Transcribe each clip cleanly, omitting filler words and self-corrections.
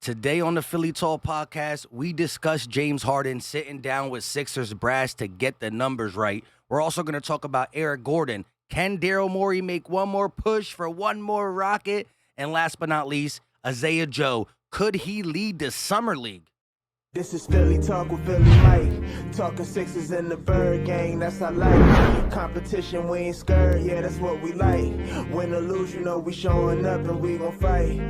Today on the Philly Talk podcast, we discuss James Harden sitting down with Sixers brass to get the numbers right. We're also going to talk about Eric Gordon. Can Daryl Morey make one more push for one more Rocket? And last but not least, Isaiah Joe. Could he lead the Summer League? This is Philly Talk with Philly Mike. Talking Sixers in the Bird Gang, that's I like. Competition, we ain't scared, yeah, that's what we like. Win or lose, you know we showing up and we gon' fight.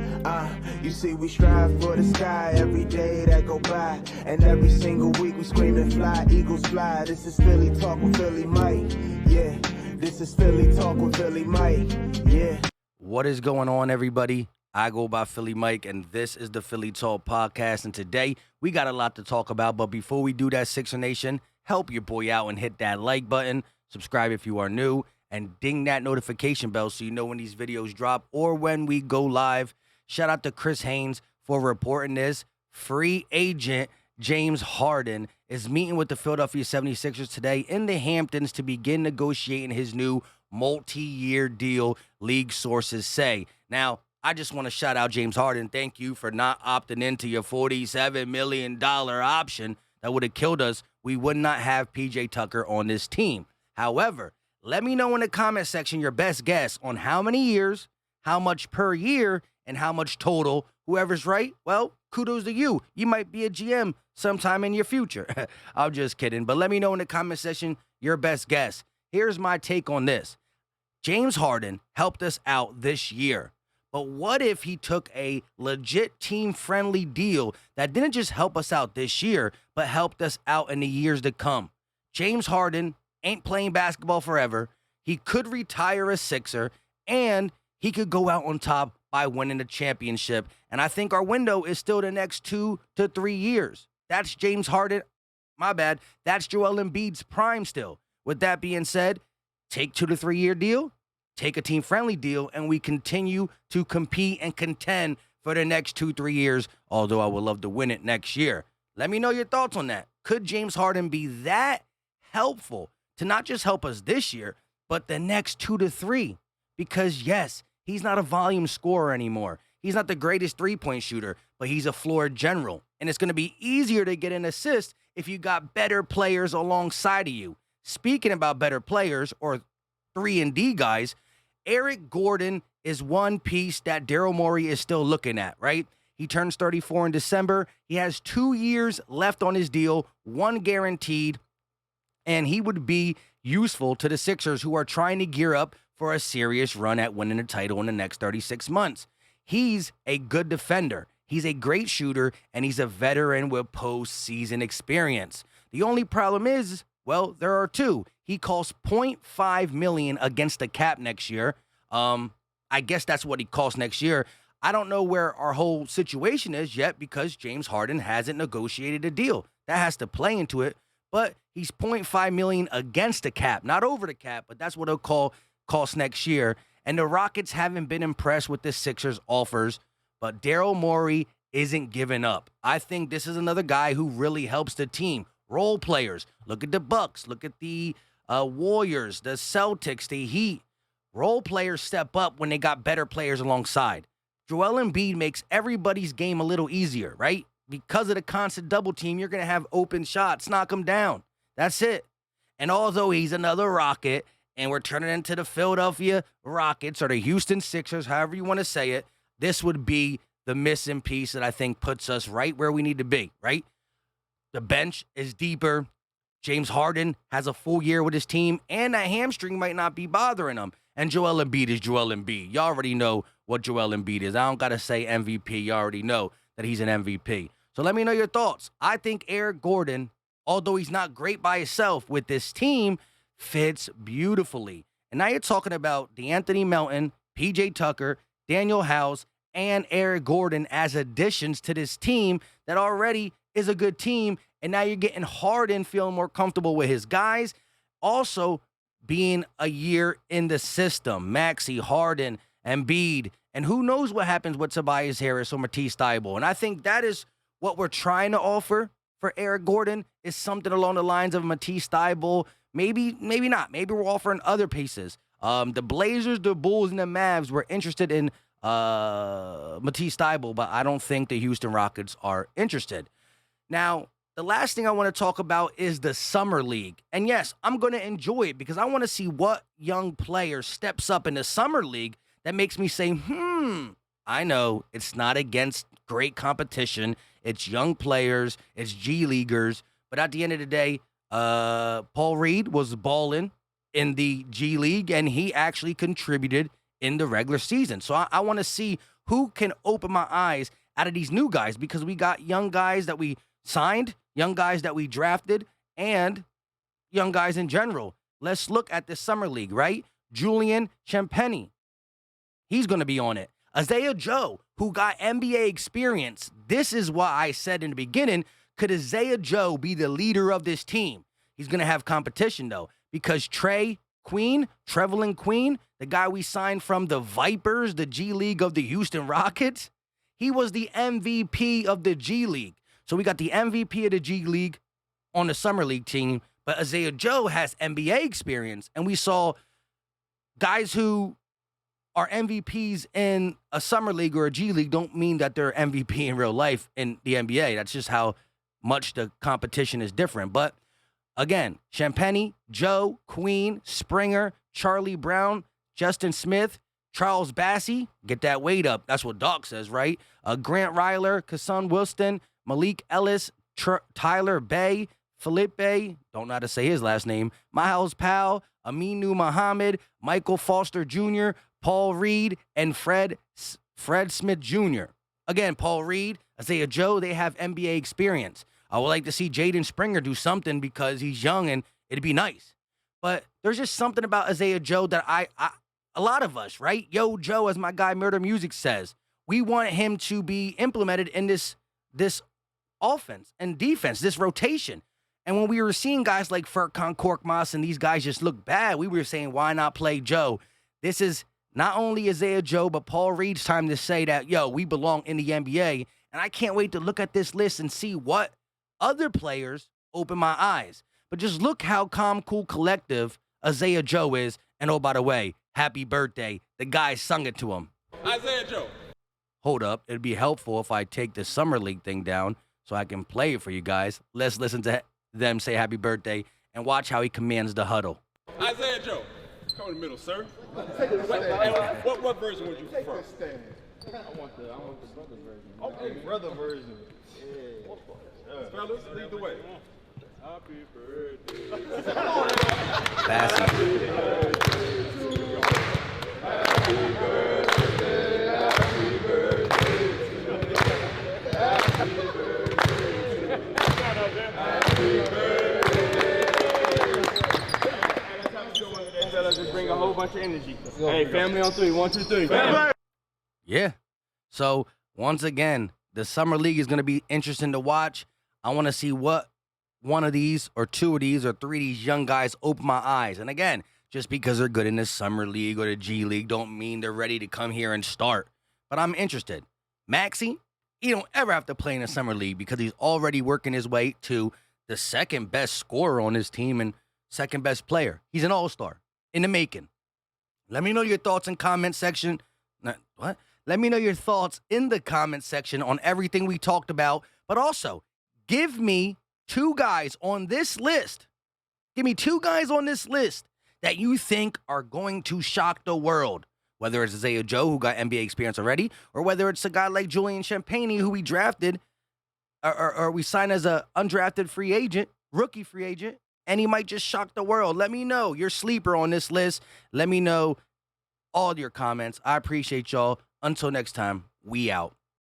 You see we strive for the sky every day that go by. And every single week we screaming fly, Eagles fly. This is Philly Talk with Philly Mike, yeah. This is Philly Talk with Philly Mike, yeah. What is going on, everybody? I go by Philly Mike, and this is the Philly Talk podcast. And today, we got a lot to talk about. But before we do that, Sixer Nation, help your boy out and hit that like button. Subscribe if you are new, and ding that notification bell so you know when these videos drop or when we go live. Shout out to Chris Haynes for reporting this. Free agent James Harden is meeting with the Philadelphia 76ers today in the Hamptons to begin negotiating his new multi-year deal, league sources say. Now, I just want to shout out James Harden. Thank you for not opting into your $47 million option. That would have killed us. We would not have PJ Tucker on this team. However, let me know in the comment section your best guess on how many years, how much per year, and how much total. Whoever's right, well, kudos to you. You might be a GM sometime in your future. I'm just kidding. But let me know in the comment section your best guess. Here's my take on this. James Harden helped us out this year. But what if he took a legit team-friendly deal that didn't just help us out this year, but helped us out in the years to come? James Harden ain't playing basketball forever. He could retire a Sixer, and he could go out on top by winning the championship. And I think our window is still the next 2 to 3 years. That's James Harden. My bad. That's Joel Embiid's prime still. With that being said, take 2 to 3 year deal. Take a team-friendly deal, and we continue to compete and contend for the next 2-3 years, although I would love to win it next year. Let me know your thoughts on that. Could James Harden be that helpful to not just help us this year, but the next 2 to 3? Because, yes, he's not a volume scorer anymore. He's not the greatest three-point shooter, but he's a floor general. And it's going to be easier to get an assist if you got better players alongside of you. Speaking about better players or 3-and-D guys, Eric Gordon is one piece that Daryl Morey is still looking at, right? He turns 34 in December. He has 2 years left on his deal, 1 guaranteed, and he would be useful to the Sixers who are trying to gear up for a serious run at winning a title in the next 36 months. He's a good defender. He's a great shooter, and he's a veteran with postseason experience. The only problem is, well, there are two. He costs $0.5 million against the cap next year. I guess that's what he costs next year. I don't know where our whole situation is yet because James Harden hasn't negotiated a deal. That has to play into it. But he's $0.5 million against the cap, not over the cap, but that's what he'll cost next year. And the Rockets haven't been impressed with the Sixers' offers, but Daryl Morey isn't giving up. I think this is another guy who really helps the team. Role players. Look at the Bucks. Look at the Warriors, the Celtics, the Heat. Role players step up when they got better players alongside. Joel Embiid makes everybody's game a little easier, right? Because of the constant double team, you're going to have open shots, knock them down. That's it. And although he's another Rocket, and we're turning into the Philadelphia Rockets or the Houston Sixers, however you want to say it, this would be the missing piece that I think puts us right where we need to be, right? The bench is deeper. James Harden has a full year with his team, and that hamstring might not be bothering him. And Joel Embiid is Joel Embiid. You already know what Joel Embiid is. I don't got to say MVP. You already know that he's an MVP. So let me know your thoughts. I think Eric Gordon, although he's not great by himself with this team, fits beautifully. And now you're talking about DeAnthony Melton, PJ Tucker, Daniel House, and Eric Gordon as additions to this team that already is a good team. And now you're getting Harden feeling more comfortable with his guys. Also being a year in the system. Maxey, Harden, Embiid. And who knows what happens with Tobias Harris or Matisse Thybulle. And I think that is what we're trying to offer for Eric Gordon is something along the lines of Matisse Thybulle. Maybe not. Maybe we're offering other pieces. The Blazers, the Bulls, and the Mavs were interested in Matisse Thybulle, but I don't think the Houston Rockets are interested. Now, the last thing I want to talk about is the Summer League. And yes, I'm going to enjoy it because I want to see what young player steps up in the Summer League that makes me say, I know it's not against great competition. It's young players, it's G Leaguers. But at the end of the day, Paul Reed was balling in the G League, and he actually contributed in the regular season. So I want to see who can open my eyes out of these new guys, because we got young guys that we signed, young guys that we drafted, and young guys in general. Let's look at the Summer League, right? Julian Champagnie, he's going to be on it. Isaiah Joe, who got NBA experience. This is why I said in the beginning, could Isaiah Joe be the leader of this team? He's going to have competition, though, because Trevelin Queen, the guy we signed from the Vipers, the G League of the Houston Rockets, he was the MVP of the G League. So we got the MVP of the G League on the Summer League team, but Isaiah Joe has NBA experience, and we saw guys who are MVPs in a Summer League or a G League don't mean that they're MVP in real life in the NBA. That's just how much the competition is different. But again, Champagnie, Joe, Queen, Springer, Charlie Brown, Justin Smith, Charles Bassey, get that weight up. That's what Doc says, right? Grant Ryler, Kasson Wilston, Malik Ellis, Tyler Bay, Felipe, don't know how to say his last name, Miles Powell, Aminu Muhammad, Michael Foster Jr., Paul Reed, and Fred Smith Jr. Again, Paul Reed, Isaiah Joe, they have NBA experience. I would like to see Jaden Springer do something because he's young and it'd be nice. But there's just something about Isaiah Joe that a lot of us, right? Yo, Joe, as my guy Murder Music says, we want him to be implemented in this offense and defense, this rotation. And when we were seeing guys like Furkan Korkmaz and these guys just look bad, we were saying, why not play Joe? This is not only Isaiah Joe, but Paul Reed's time to say that, yo, we belong in the NBA. And I can't wait to look at this list and see what other players open my eyes. But just look how calm, cool, collective Isaiah Joe is. And oh, by the way, happy birthday. The guy sung it to him. Isaiah Joe. Hold up. It'd be helpful if I take the Summer League thing down so I can play it for you guys. Let's listen to them say happy birthday and watch how he commands the huddle. Isaiah Joe. Come in the middle, sir. What version would you prefer? I want the brother version. Okay, brother version. Yeah. Fellas, lead the way. Happy birthday. Bassy. Happy birthday. Happy birthday. Happy birthday. Happy birthday. Just bring a whole bunch of energy. Hey, family on three. 1, 2, 3. Family. Yeah. So, once again, the Summer League is going to be interesting to watch. I want to see what one of these or two of these or three of these young guys open my eyes. And again, just because they're good in the Summer League or the G League don't mean they're ready to come here and start. But I'm interested. Maxey, he don't ever have to play in the Summer League because he's already working his way to the second best scorer on his team and second best player. He's an all-star in the making. Let me know your thoughts in comment section. What? Let me know your thoughts in the comment section on everything we talked about. But also, give me two guys on this list. Give me two guys on this list that you think are going to shock the world. Whether it's Isaiah Joe, who got NBA experience already, or whether it's a guy like Julian Champagnie, who we drafted, or we signed as an undrafted free agent, rookie free agent, and he might just shock the world. Let me know your sleeper on this list. Let me know all your comments. I appreciate y'all. Until next time, we out.